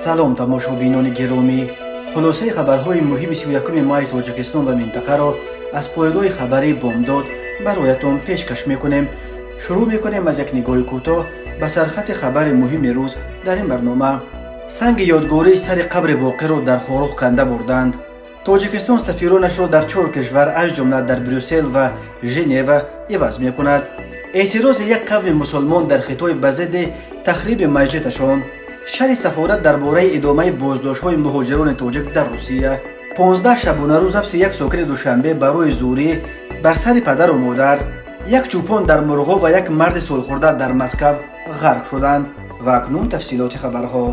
салом тамошобинони гиромӣ, хулосаи хабарҳои муҳими 31 майи тоҷикистон ва минтақаро аз пойгоҳи хабарии бомдод бароятон пешкаш мекунем. шурӯъ мекунем аз як нигоҳи кӯтоҳ ба сархати хабари муҳими рӯз дар ин барнома. санги ёдгории сари қабри боқиро дар хорух канда бурданд. тоҷикистон сафиронашро дар 4 кишвар аз ҷумла дар Брюссел ва Женева иваз мекунад. эътирози як қавми мусулмон дар хитои ба зидди тахриби масҷидашон. шари сафорат дар бораи идомаи боздоштҳои муҳоҷирони тоҷик дар Русия. 15 шабонарӯз ҳабси як сокини Душанбе барои зӯрӣ бар сари падару модар. як чӯпон дар Мурғоб ва як марди солхӯрда дар Москав ғарқ шуданд. ва акнун тафсилоти хабарҳо.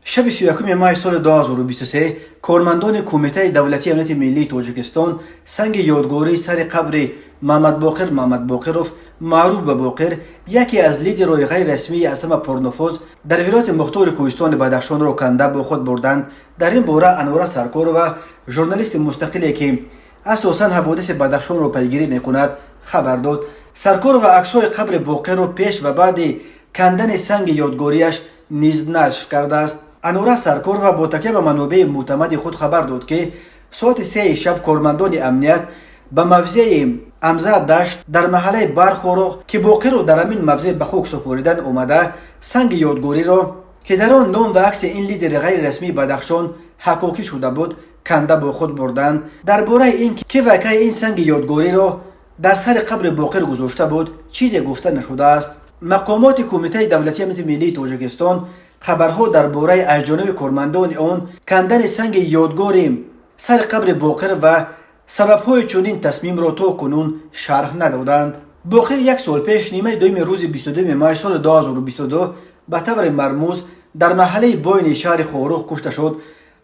шаби 31 май соли 2023 кормандони Кумитаи давлатии амнияти миллии Тоҷикистон санги ёдгории сари қабри Маҳмадбоқир Маҳмадбоқиров маъруф ба Боқир, яке аз лидерои ғайррасмии Асама Порнофоз дар вилояти Мухтори Кӯҳистони Бадахшонро канда бо худ бурданд. дар ин бора Анвара Саркорова, журналисти мустақиле ки асосан ҳаводиси Бадахшонро пайгирӣ мекунад, хабар дод. Саркорова аксҳои қабри Боқирро пеш ва баъди кандани санги ёдгорияш низ нашр кардааст. Анвара Саркорова бо такя ба манобеи мӯътамади худ хабар дод ки соати 3 шаб кормандони амният ба мавзеи Амза дашт дар маҳаллаи Бархоро ки Боқирро дар амин мавзеъ ба хук супоридан омада, санги ёдгориро ки дар он ном ва акси ин лидери ғайрирасмии Бадахшон ҳакокӣ шуда буд, канда бо худ бурданд. дар бораи ин ки ва кай ин санги ёдгориро дар сари қабри Боқир гузошта буд, чизе гуфта нашудааст. мақомоти Кумитаи давлатии амнияти миллии Тоҷикистон хабарҳо дар бораи аз ҷониби кормандони он кандани санги ёдгори сари қабри Боқир ва сабабҳои чунин тасмимро то кунун шарҳ надоданд. Боқир як сол пеш нимаи дуюми рӯзи 22 май соли 2022 ба таври мармӯз дар маҳаллаи бойни шаҳри Хорух кушта шуд.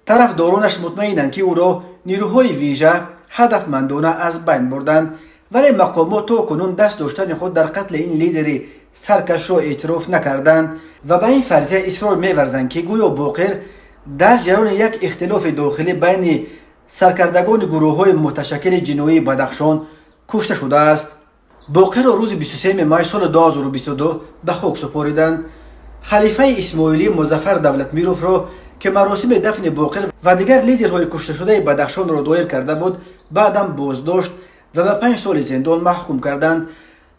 тарафдоронаш мутмаинанд ки ӯро нирӯҳои вижа ҳадафмандона аз байн бурданд, вале мақомот то кунун даст доштани худ дар қатли ин лидери саркашро эътироф накарданд ва ба ин фарзия исрор меварзанд ки гӯё Боқир дар ҷараёни як ихтилофи дохилӣ байни саркардагони гурӯҳҳои муташаккили ҷиноии Бадахшон кушта шудааст. Боқирро рӯзи 23 май соли 2022 ба хук супориданд. халифаи Исмоилӣ Музаффар Давлатмировро ки маросими дафни Боқир ва дигар лидерҳои кушташудаи Бадахшонро доир карда буд, баъдам боздошт ва ба 5 соли зиндон маҳкум карданд.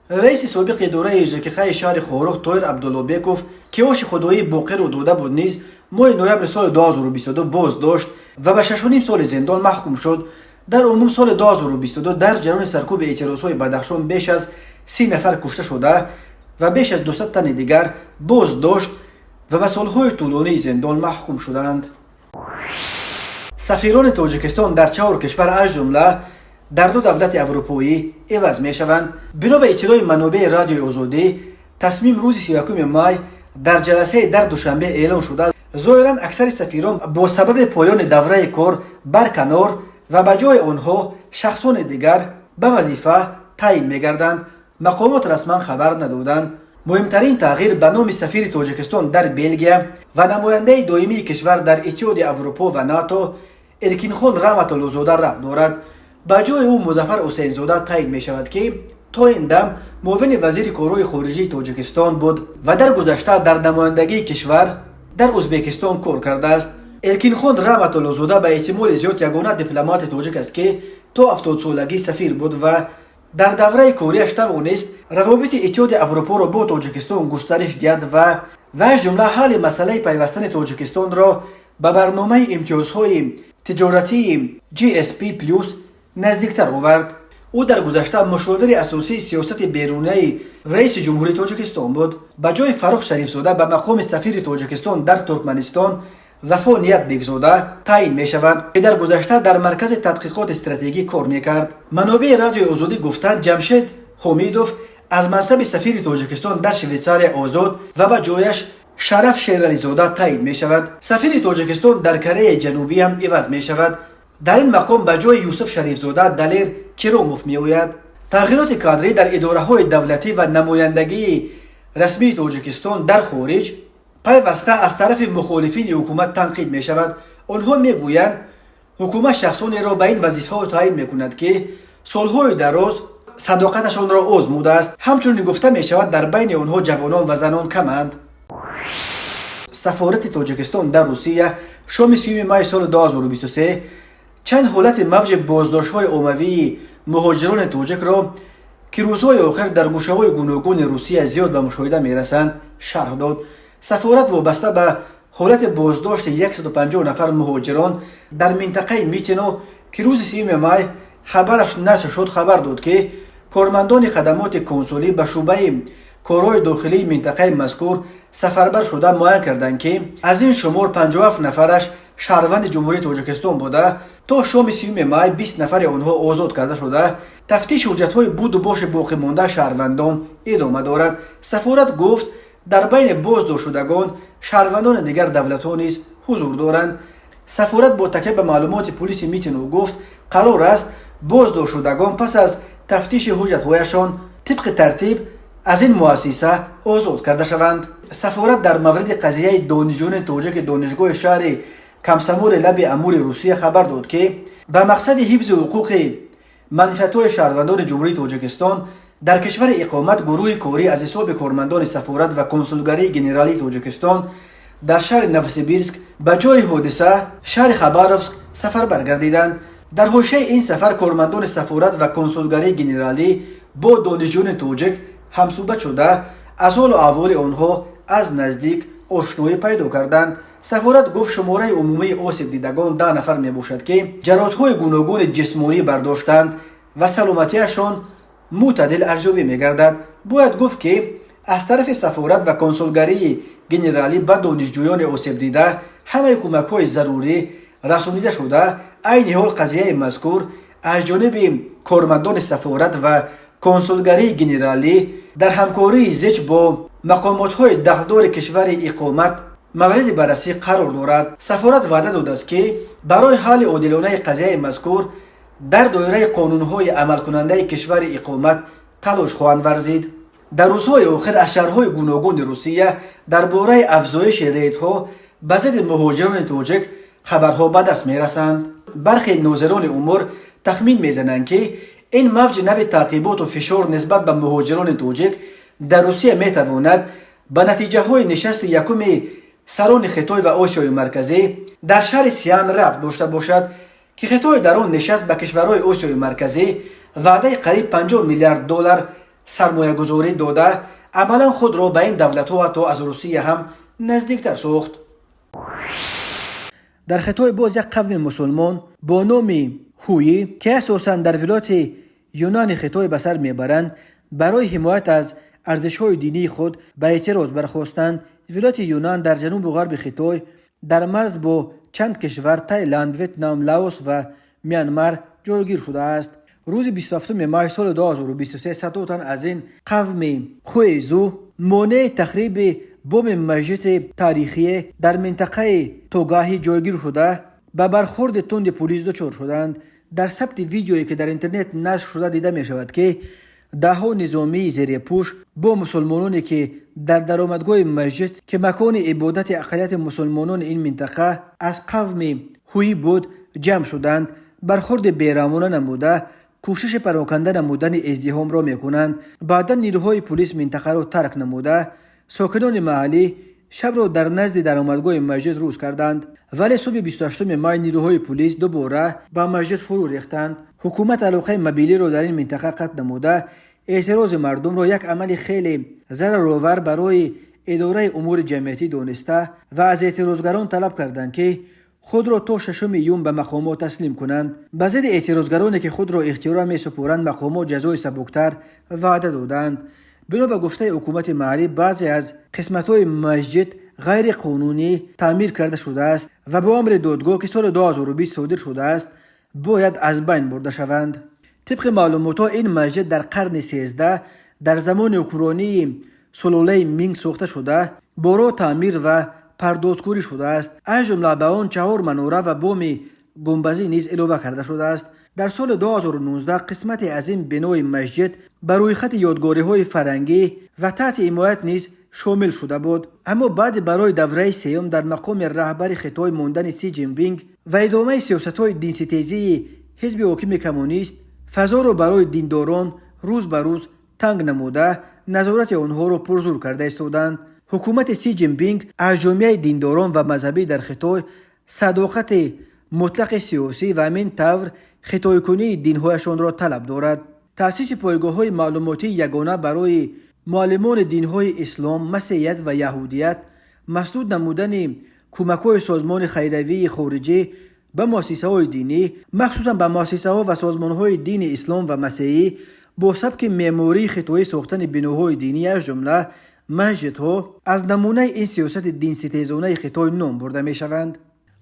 раиси собиқи идораи ЖКХ-и шаҳри Хорух Тоир Абдуллобеков ки оши худоии Боқирро дода буд низ моҳи ноябри соли 2022 боздошт ва ба 6.5 соли зиндон маҳкум шуд. дар умум соли 2022 дар ҷараёни саркӯби эътирозҳои Бадахшон беш аз 30 нафар кушта шуда ва беш аз 200 тани дигар боздошт ва ба солҳои тӯлонии зиндон маҳкум шуданд. сафирони Тоҷикистон дар 4 кишвар аз ҷумла дар 2 давлати аврупоӣ иваз мешаванд. бино ба иттилои манобеи Радиои Озодӣ, тасмим рӯзи 31 май дар ҷаласаи дар Душанбе эълон шуда, зоҳиран аксари сафирон бо сабаби поёни давраи кор барканор ва ба ҷои онҳо шахсони дигар ба вазифа таъин мегарданд. мақомот расман хабар надоданд. муҳимтарин тағйир ба номи сафири Тоҷикистон дар Белгия ва намояндаи доимии кишвар дар Иттиҳоди Аврупо ва НАТО Эркинхон Раҳматуллозода рабт дорад. ба ҷои ӯ Музаффар Ҳусейнзода таъин мешавад ки то ин дам муовини вазири корҳои хориҷии Тоҷикистон буд ва дар гузашта дар намояндагии кишвар дар Ӯзбекистон кор кардааст. Эркинхон Раҳматуллозода ба эҳтимоли зиёд ягона дипломати тоҷик аст ки то 70-солагӣ сафир буд ва дар давраи кориаш тавонист равобити Иттиҳоди Аврупоро бо Тоҷикистон густариш диҳад ва аз ҷумла ҳалли масъалаи пайвастани Тоҷикистонро ба барномаи имтиёзҳои тиҷоратии GSP+ наздиктар овард. ӯ дар гузашта мушовири асосии сиёсати берунияи раиси ҷумҳурии Тоҷикистон буд. ба ҷои Фаррух Шарифзода ба мақоми сафири Тоҷикистон дар Туркманистон Вафо Ниятбекзода таъин мешавад ки дар гузашта дар маркази тадқиқоти стратегӣ кор мекард. манобеи Радиои Озодӣ гуфтанд Ҷамшед Ҳомидов аз мансаби сафири Тоҷикистон дар Швейтсария озод ва ба ҷояш Шараф Шерализода таъин мешавад. сафири Тоҷикистон дар Кореяи Ҷанубӣ ҳам иваз мешавад. дар ин мақом ба ҷои Юсуф Шарифзода Далер Киромов меояд. тағйироти кадрӣ дар идораҳои давлатӣ ва намояндагии расмии Тоҷикистон дар хориҷ пайваста аз тарафи мухолифини ҳукумат танқид мешавад. онҳо мегӯянд ҳукумат шахсонеро ба ин вазифаҳо таъин мекунад ки солҳои дароз садоқаташонро озмудааст. ҳамчунин гуфта мешавад дар байни онҳо ҷавонон ва занон каманд. سفارت تاجیکستان در روسیه شام 30 مای سال 2023 چند حالت موج بازداشت‌های عمومی مهاجران تاجیک را که روزهای آخر در گوشه‌های گوناگون روسیه زیاد به مشاهده می‌رسند شرح داد. سفارت وابسته به حالت بازداشت 150 نفر مهاجران در منطقه میتینو که روز 3 مای خبرش نشر شد خبر داد که کارمندان خدمات کنسولی به شعبه کارهای داخلی منطقه مذکور سفربر شده معاین کردند که از این شمار 57 نفرش شهروند جمهوری تاجیکستان بوده. تا شام 30 مای 20 نفر آنها آزاد کرده شده. تفتیش حجت‌های بود و باش باقی مانده شهروندان ادامه دارد. سفارت گفت در بین بازداشت شدگان شهروندان دیگر دولت‌ها نیز حضور دارند. سفارت با تکیه به معلومات پلیس میتینو گفت قرار است بازداشت شدگان پس از تفتیش حجت‌هایشان طبق ترتیب از این مؤسسه آزاد کرده شوند. سفارت در مورد قضیه دانشجویان تاجیک دانشگاه شهر کمسمول لب امور روسیه خبر داد که به مقصد حفظ حقوق منفعت‌های شهروندان جمهوری تاجیکستان در کشور اقامت گروه کاری از حساب کارمندان سفارت و کنسولگری گنرالی تاجیکستان در شهر نوسیبیرسک به جای حادثه شهر خباروفسک سفر برگردیدند. در حاشیه این سفر کارمندان سفارت و کنسولگری گنرالی با دانشجویان تاجیک همصحبت شده از حال و احوال آنها از نزدیک آشنایی پیدا کردند. سفارت گفت شماره عمومی آسیب دیدگان 10 نفر می باشد که جراحت‌های گوناگون جسمانی برداشتند و سلامتیشان معتدل ارزیابی می گردد. باید گفت که از طرف سفارت و کنسولگری گنرالی به دانشجویان آسیب دیده همه کمک‌های ضروری رسانیده شده. عین حال قضیه مذکور از جانب کارمندان سفارت و کنسولگری گنرالی در همکاری زیچ با مقامات‌های دخلدار کشور اقامت مورد بررسی قرار دارد. سفارت وعده داده است که برای حل عادلانه قضیه مذکور در دایره قانون‌های عمل کننده کشور اقامت تلاش خواهند ورزید. در روزهای آخر از شهرهای گوناگون روسیه درباره افزایش ریدها به ضد مهاجران تاجیک خبرها به دست می‌رسند. برخی ناظران امور تخمین می‌زنند که این موج نوع تعقیبات و فشار نسبت به مهاجران تاجیک در روسیه می‌تواند به نتیجه‌های نشست یکم سران خطای و آسیای مرکزی در شهر سیان ربط داشته باشد که خطای در آن نشست به کشورهای آسیای مرکزی وعده قریب 50 میلیارد دلار سرمایه گذاری داده عملا خود را به این دولت‌ها تا از روسیه هم نزدیکتر ساخت. در خطای باز یک قوم مسلمان با نام هویی که اساساً در ولایت یونان خطای به سر میبرند برای حمایت از ارزش‌های دینی خود به اعتراض برخاستند. ولایت یونان در جنوب و غرب خطای در مرز با چند کشور تایلند، ویتنام، لاوس و میانمار جایگیر شده است. روز 27 مای سال 2023 100 تن از این قوم خویزو مانع تخریب بم مسجد تاریخی در منطقه توگاهی جایگیر شده به برخورد تند پلیس دچار شدند. در ثبت ویدیویی که در اینترنت نشر شده دیده می شود که دهها نظامی زیر پوش با مسلمانانی که در درآمدگاه مسجد که مکان عبادت اقلیت مسلمانان این منطقه از قوم هویی بود جمع شدند. برخورد بیرحمانه نموده کوشش پراکنده نمودن ازدحام را میکنند. بعدا نیروهای پلیس منطقه را ترک نموده ساکنان محلی شب را در نزد درآمدگاه مسجد روز کردند، ولی صبح 28 مای نیروهای پلیس دوباره به مسجد فرو ریختند. حکومت علاقه مبیلی را در این منطقه قطع نموده اعتراض مردم را یک عمل خیلی ضررآور برای اداره امور جمعیتی دانسته و از اعتراضگران طلب کردند که خود را تا 6 یوم به مقامات تسلیم کنند. به ضد اعتراضگرانی که خود را اختیارا می سپارند مقامات جزای سبکتر وعده دادند. بنا به گفته حکومت محلی بعضی از قسمت‌های مسجد غیر قانونی تعمیر کرده شده است و با امر دادگاه که سال 2020 صادر شده است باید از بین برده شوند. طبق معلومات این مسجد در قرن 13 در زمان حکمرانی سلوله مینگ ساخته شده بارا تعمیر و پردازکاری شده است. از جمله به آن 4 مناره و بام گنبدی نیز اضافه کرده شده است. در سال 2019 قسمت از این بنای مسجد بر روی خط یادگاری‌های فرنگی و تحت حمایت نیز شامل شده بود، اما بعد برای دوره سیوم در مقام رهبر خطای ماندن سی جین پینگ و ادامه سیاست‌های دینستیزی حزب حاکم کمونیست فضا را برای دینداران روز به روز تنگ نموده نظارت آنها را پرزور کرده ایستادند. حکومت سی جین پینگ از جامعه دینداران و مذهبی در خطای صداقت مطلق سیاسی و همین طور خطای کنی دینهایشان را طلب دارد. تأسیس پایگاه‌های معلوماتی یگانه برای معلمان دینهای اسلام، مسیحیت و یهودیت، مسدود نمودن کمک‌های سازمان خیریه خارجی به مؤسسه‌های دینی، مخصوصا به مؤسسه‌ها و سازمان‌های دین اسلام و مسیحی با سبک معماری خطای ساختن بناهای دینی از جمله مسجدها از نمونه این سیاست دین ستیزانه خطای نام برده می‌شوند.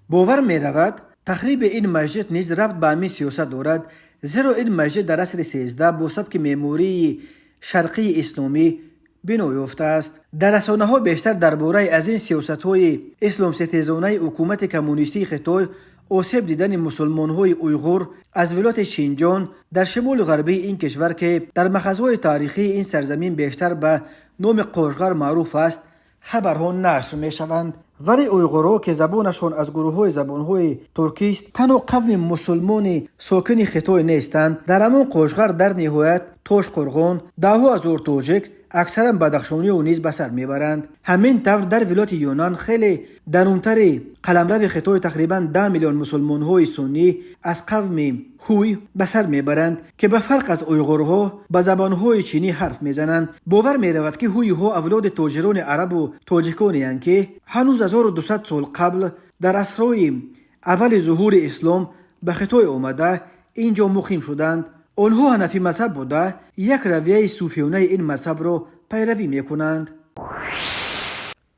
باور می‌رود تخریب این مسجد نیز ربط به همین سیاست دارد، زیرا این مسجد در عصر 13 با سبک معماری شرقی اسلامی بنا یافته است. در رسانه‌ها بیشتر درباره از این سیاست‌های اسلام ستیزانه حکومت کمونیستی خطای آسیب دیدن مسلمان‌های اویغور از ولایت شینجان در شمال غربی این کشور که در مخازهای تاریخی این سرزمین بیشتر به نام قوشغر معروف است خبرها نشر می‌شوند. ولی اویغورها که زبانشان از گروه‌های زبان‌های ترکی است تنها قوم مسلمان ساکن خطای نیستند. در همان قوشغر در نهایت توش قرغان ده‌ها هزار تاجیک اکثرا بدخشانی و نیز به سر میبرند. همین طور در ولایت یونان خیلی درونتر قلمرو خطای تقریبا 10 میلیون مسلمان‌های سنی از قوم هوی به سر میبرند که به فرق از اویغورها به زبان‌های چینی حرف میزنند. باور میرود که هوی‌ها اولاد تاجران عرب و تاجیکانی اند که هنوز 1200 سال قبل در عصرهای اول ظهور اسلام به خطای آمده اینجا مقیم شدند. آنها حنفی مذهب بوده یک رویه صوفیانه این مذهب را پیروی میکنند.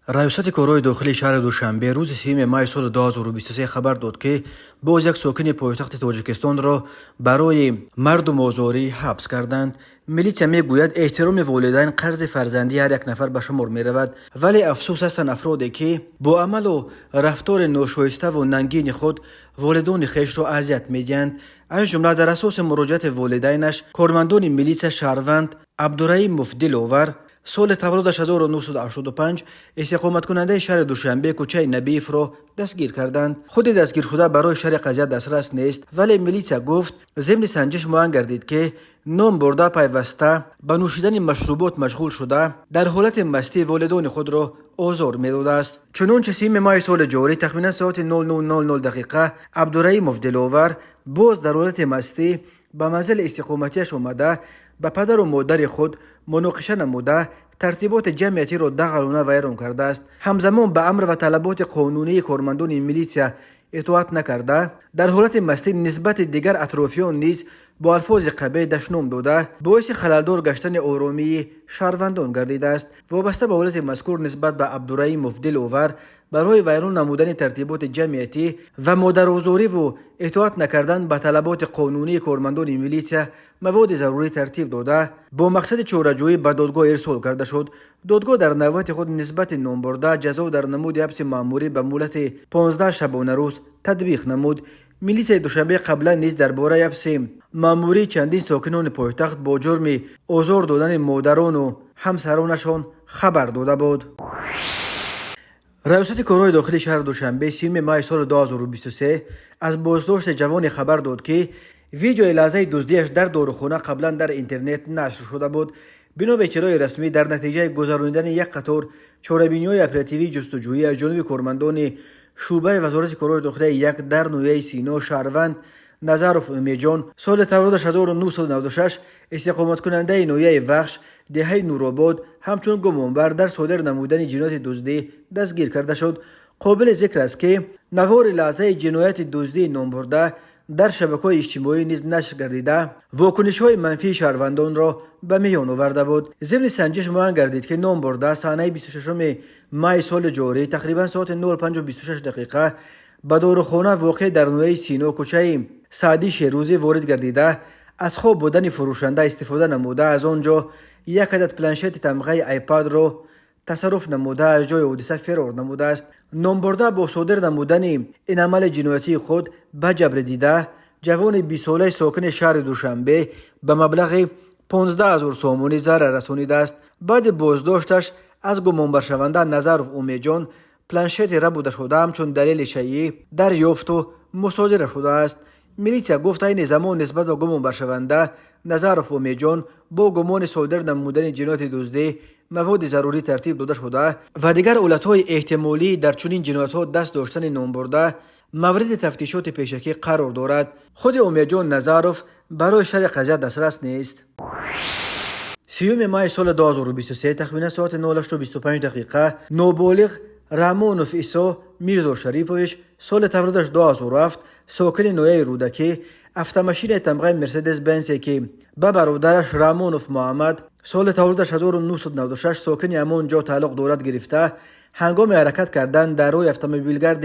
ریاست کارهای داخلی شهر دوشنبه روز 3 ماه سال 2023 خبر داد که باز یک ساکن پایتخت تاجیکستان را برای مردم آزاری حبس کردند. میلیسیا میگوید احترام والدین قرض فرزندی هر یک نفر به شمار می رود، ولی افسوس هستند افرادی که با عمل و رفتار ناشایسته و ننگین خود والدان خویش را اذیت می‌دهند. از جمله در اساس مراجعت والدینش کارمندان میلیسیا شهروند عبدالرحیم مفدلوور سال تولدش 1985 استقامت کننده شهر دوشنبه کوچه نبیف را دستگیر کردند. خود دستگیر شده برای شرح قضیه دسترس نیست، ولی میلیسیا گفت ضمن سنجش معین گردید که نام برده پیوسته به نوشیدن مشروبات مشغول شده در حالت مستی والدان خود را آزار میداده است. چنانچه 3 ماه سال جاری تخمینا ساعت 00:00 دقیقه عبدالرحیم مفدلوور باز در حالت مستی به منزل استقامتیش آمده به پدر و مادر خود مناقشه نموده ترتیبات جمعیتی را دغلانه ویران کرده است. همزمان به امر و طلبات قانونی کارمندان میلیسیا اطاعت نکرده در حالت مستی نسبت دیگر اطرافیان نیز با الفاظ قبیح دشنام داده باعث خللدار گشتن آرامی شهروندان گردیده است. وابسته به حالت مذکور نسبت به عبدالرحیم مفدلوور برای ویران نمودن ترتیبات جمعیتی و مادرآزاری و اطاعت نکردن به طلبات قانونی کارمندان میلیسیا مواد ضروری ترتیب داده با مقصد چاره‌جویی به دادگاه ارسال کرده شد. دادگاه در نوبت خود نسبت نام برده جزا در نمود حبس مأموری به مهلت 15 شبانه روز تطبیق نمود. میلیسیا دوشنبه قبلا نیز درباره حبس مأموری چندین ساکنان پایتخت با جرم آزار دادن مادران و همسرانشان خبر داده بود. ریاست کارهای داخلی شهر دوشنبه 3 ماه سال 2023 از بازداشت جوان خبر داد که ویدیوی لحظه دزدیش در داروخانه قبلا در اینترنت نشر شده بود. بنا به اطلاع رسمی در نتیجه گذراندن یک قطار چاره‌بینی‌های اپراتیوی جستجویی از جانب کارمندان شعبه وزارت کارهای داخلی یک در نویه سینا شهروند نظروف امیجان سال تولدش 1996 استقامت کننده نویه وخش دهه نورآباد همچون گمانبر در صادر نمودن جنایت دزدی دستگیر کرده شد. قابل ذکر است که نوار لحظه جنایت دزدی نامبرده در شبکه‌های اجتماعی نیز نشر گردیده واکنش‌های منفی شهروندان را به میان آورده بود. ضمن سنجش معین گردید که نامبرده صحنه 26 ماه سال جاری تقریبا ساعت 05:26 دقیقه به داروخانه واقع در نویه سینا کوچه سعدی شیروزی وارد گردیده از خواب بودن فروشنده استفاده نموده از آنجا یک عدد پلنشت تمغه ایپاد را تصرف نموده از جای حادثه فرار نموده است. نامبرده با صادر نمودن این عمل جنایتی خود به جبر دیده جوان 20 ساله ساکن شهر دوشنبه به مبلغ 15,000 سومانی ضرر رسانیده است. بعد بازداشتش از گمانبر شونده نظروف امیجان پلنشت را بوده شده همچون دلیل شیعی دریافت و مصادره شده است. میلیتسیا گفت این زمان نسبت به گمان برشونده نظرف و میجان با گمان صادر نمودن جنایت دزدی مواد ضروری ترتیب داده شده و دیگر علتهای احتمالی در چنین جنایت‌ها دست داشتن نام برده مورد تفتیشات پیشکی قرار دارد. خود امیدجان نظرف برای شرح قضیه دسترس نیست. 30 ماه سال 2023 تخمیناً ساعت 08:25 نابالغ رامونوف ایسا میرزا شریپویچ سال تولدش 2007 ساکن نویه رودکی автомашین تمغه مرسدس بنز که به برادرش رامونوف محمد سال تولدش 1996 ساکن همانجا تعلق دارد گرفته هنگام حرکت کردن در روی اتومبیلگرد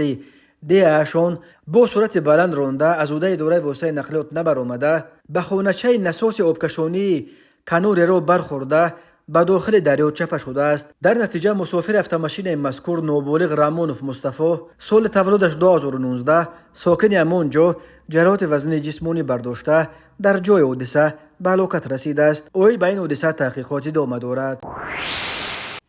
دیهشان با سرعت بلند رانده از عهده اداره واسطه نقلیات نبرآمده به خانچه نساس آبکشانی کانور را برخورده به داخل دریا چپه شده است. در نتیجه مسافر автомашین مذکور نابالغ رامونوف مصطفی سال تولدش 2019 ساکن همانجا جراحت وزن جسمانی برداشته در جای حادثه به هلاکت رسیده است. او به این حادثه تحقیقاتی ادامه دارد.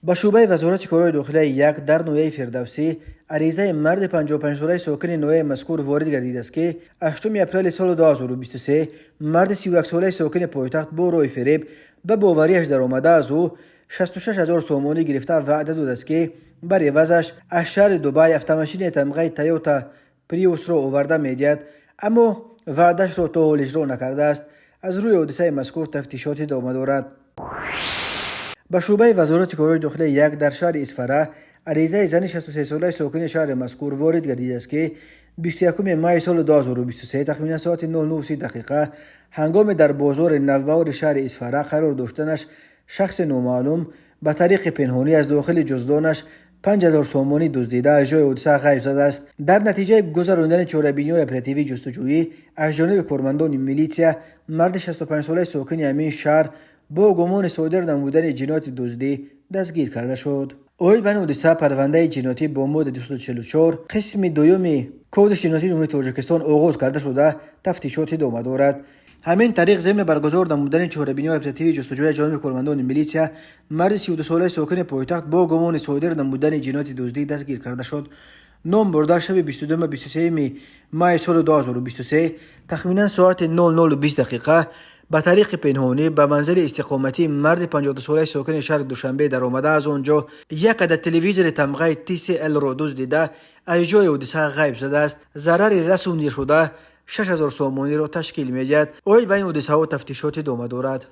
به شعبه وزارت کارهای داخلی یک در نویه فردوسی عریضه مرد 55 ساله ساکن نویه مذکور وارد گردیده است که 8 اپریل سال 2023 مرد 31 ساله ساکن پایتخت با رای فریب به باوریش در آمده از او 66,000 سومانی گرفته وعده داده است که بر عوضش از شهر دبی автомашین تمغه تویوتا پریوس را آورده می‌دهد، اما وعده‌اش را تا حال اجرا نکرده است. از روی حادثه مذکور تفتیشات ادامه دارد. به شعبه وزارت کارهای داخلی یک در شهر اسفره عریضه زن 63 ساله ساکن شهر مذکور وارد گردیده است که 21 ماه سال 2023 تخمیناً ساعت 09:30 هنگام در بازار نوبهار شهر اسفره قرار داشتنش شخص نامعلوم به طریق پنهانی از داخل جزدانش 5,000 سومانی دزدیده از جای حادثه غیب شده است. در نتیجه گذراندن چاره‌بینی اپراتیوی جستجویی از جانب کارمندان میلیتسیا مرد 65 ساله ساکن همین شهر با گمان صادر نمودن جنایت دزدی دستگیر کرده شد. او به حادثه پرونده جنایتی با ماده 244 قسم دوم کد جنایتی جمهوری تاجیکستان آغاز کرده شده تفتیشات ادامه دارد. همین طریق ضمن برگزار نمودن چهاره‌بینی اپراتیوی جستجویی از جانب کارمندان میلیتسیا مرد 32 ساله ساکن پایتخت با گمان صادر نمودن جنایت دزدی دستگیر کرده شد. نام برده شب 22-23 ماه سال 2023 تخمیناً ساعت 00:20 به طریق پنهانی به منزل استقامتی مرد 52 ساله ساکن شهر دوشنبه در آمده از آنجا یک عدد تلویزیون تمغه TCL را دزدیده از جای حادثه غیب شده است. ضرر رسونی شده 6,000 سومانی را تشکیل می‌دهد. او به این حادثه ها تفتیشات ادامه دارد.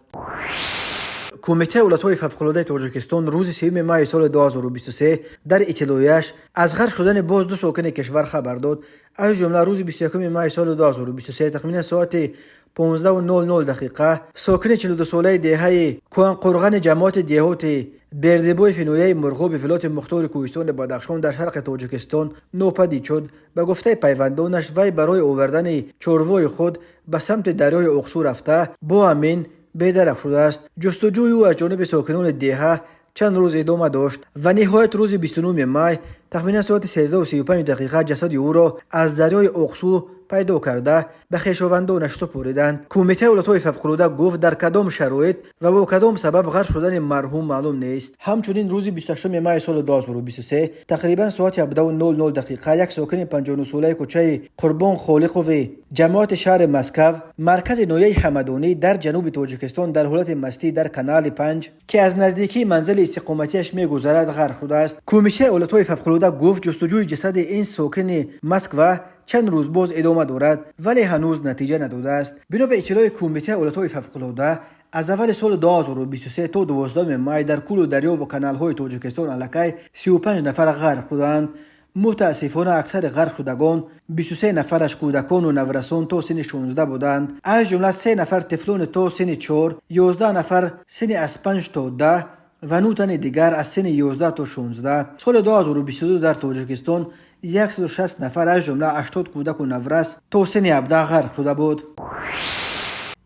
کمیته اولت‌های فوق‌العاده تاجیکستان روز 3 ماه سال 2023 در اطلاعیه‌اش از غرق شدن باز دو ساکن کشور خبر داد. از جمله روز 21 ماه سال 2023 تخمیناً ساعت 15:00 ساکن 42 ساله دهه کوهنقرغن جماعت دیهات بردبوی فنویه مرغوب ولایت مختار کوهستان بدخشان در شرق تاجیکستان ناپدید شد. به گفته پیوندانش وی برای آوردن چاروای خود به سمت دریای اقصو رفته با همین بی‌درک شده است. جستجوی او از جانب ساکنان دیه چند روز ادامه داشت و نهایت روز 29 ماه تخمیناً ساعت 13:35 جسد او را از دریای اقصو پیدا کرده به خویشاوندانش سپردند. کمیته اولت‌های فوق‌العاده گفت در کدام شرایط و با کدام سبب غرق شدن مرحوم معلوم نیست. همچنین روز 28 ماه سال 2023 تقریباً ساعت 17:00 یک ساکن 59 ساله کوچه قربان خالقوف جماعت شهر مسکو مرکز نویه حمدانی در جنوب تاجیکستان در حالت مستی در کانال 5 که از نزدیکی منزل استقامتیش می‌گذرد غرق شده است. کمیته اولت‌های فوق‌العاده گفت جستجوی جسد این ساکن مسکو چند روز باز ادامه دارد ولی هنوز نتیجه نداده است. بنا به اطلاع کمیته اولت‌های فوق‌العاده از اول سال 2023 تا 12 ماه در کل دریا و کانال‌های تاجیکستان علکی 35 نفر غرق شدند. متاسفانه اکثر غرق شدگان 23 نفرش کودکان و نورسان تا سن 16 بودند. از جمله 3 نفر طفلان تا سن 4، 11 نفر سن از 5 تا 10 و 9 تن دیگر از سن 11 تا 16. سال 2022 در تاجیکستان 160 نفر از جمله 80 کودک و نورس تا سن 17 غرق شده بود.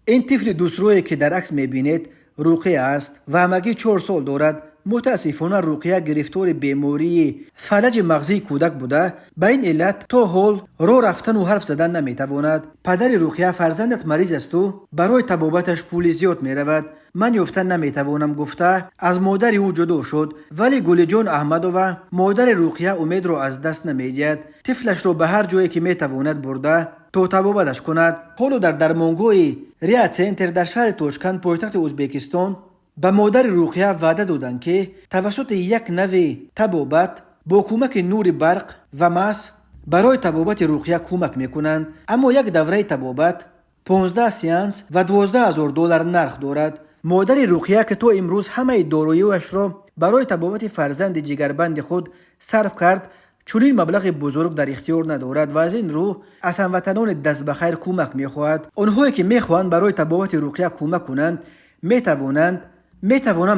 این طفل دوسرویی که در عکس میبینید رقیه است و همگی 4 سال دارد. متاسفانه رقیه گرفتار بیماری فلج مغزی کودک بوده. به این علت تا حال راه رفتن و حرف زدن نمیتواند. پدر رقیه فرزندت مریض است و برای طبابتش پول زیاد میرود. من یافتن نمیتوانم گفته از مادر او جدا شد، ولی گل جان احمدووا مادر رقیه امید را از دست نمیدهد. طفلش را به هر جایی که میتواند برده تا طبابتش کند. حالا در درمانگاه ریا سنتر در شهر تاشکند پایتخت ازبکستان به مادر رقیه وعده دادند که توسط یک نوع طبابت با کمک نور برق و مس برای طبابت رقیه کمک میکنند. اما یک دوره طبابت 15 سیانس و 12,000 دلار نرخ دارد. مادر رقیه که تا امروز همه دارایی‌اش را برای طبابت فرزند جگربند خود صرف کرد، چنین مبلغ بزرگ در اختیار ندارد و از این رو از هموطنان دست بخیر کمک میخواهد. آنهایی که میخواهند برای طبابت رقیه کمک کنند میتوانند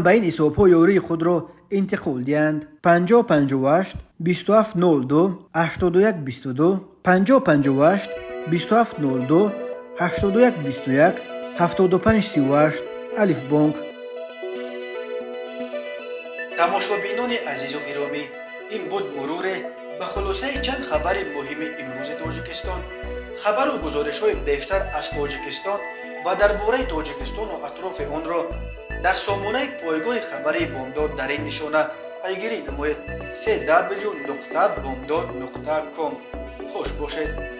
به این حساب‌ها یاری خود را انتقال دهند: 5058 2702 8122 5058 2702 8121 7538 الف بانک. تماشابینان عزیز و گرامی، این بود مرور به خلاصه چند خبر مهم امروز تاجیکستان. خبر و گزارش های بیشتر از تاجیکستان و درباره تاجیکستان و اطراف آن را در سامانه پایگاه خبری بامداد در این نشانه پیگیری نمایید: www.bamdad.com. خوش باشید.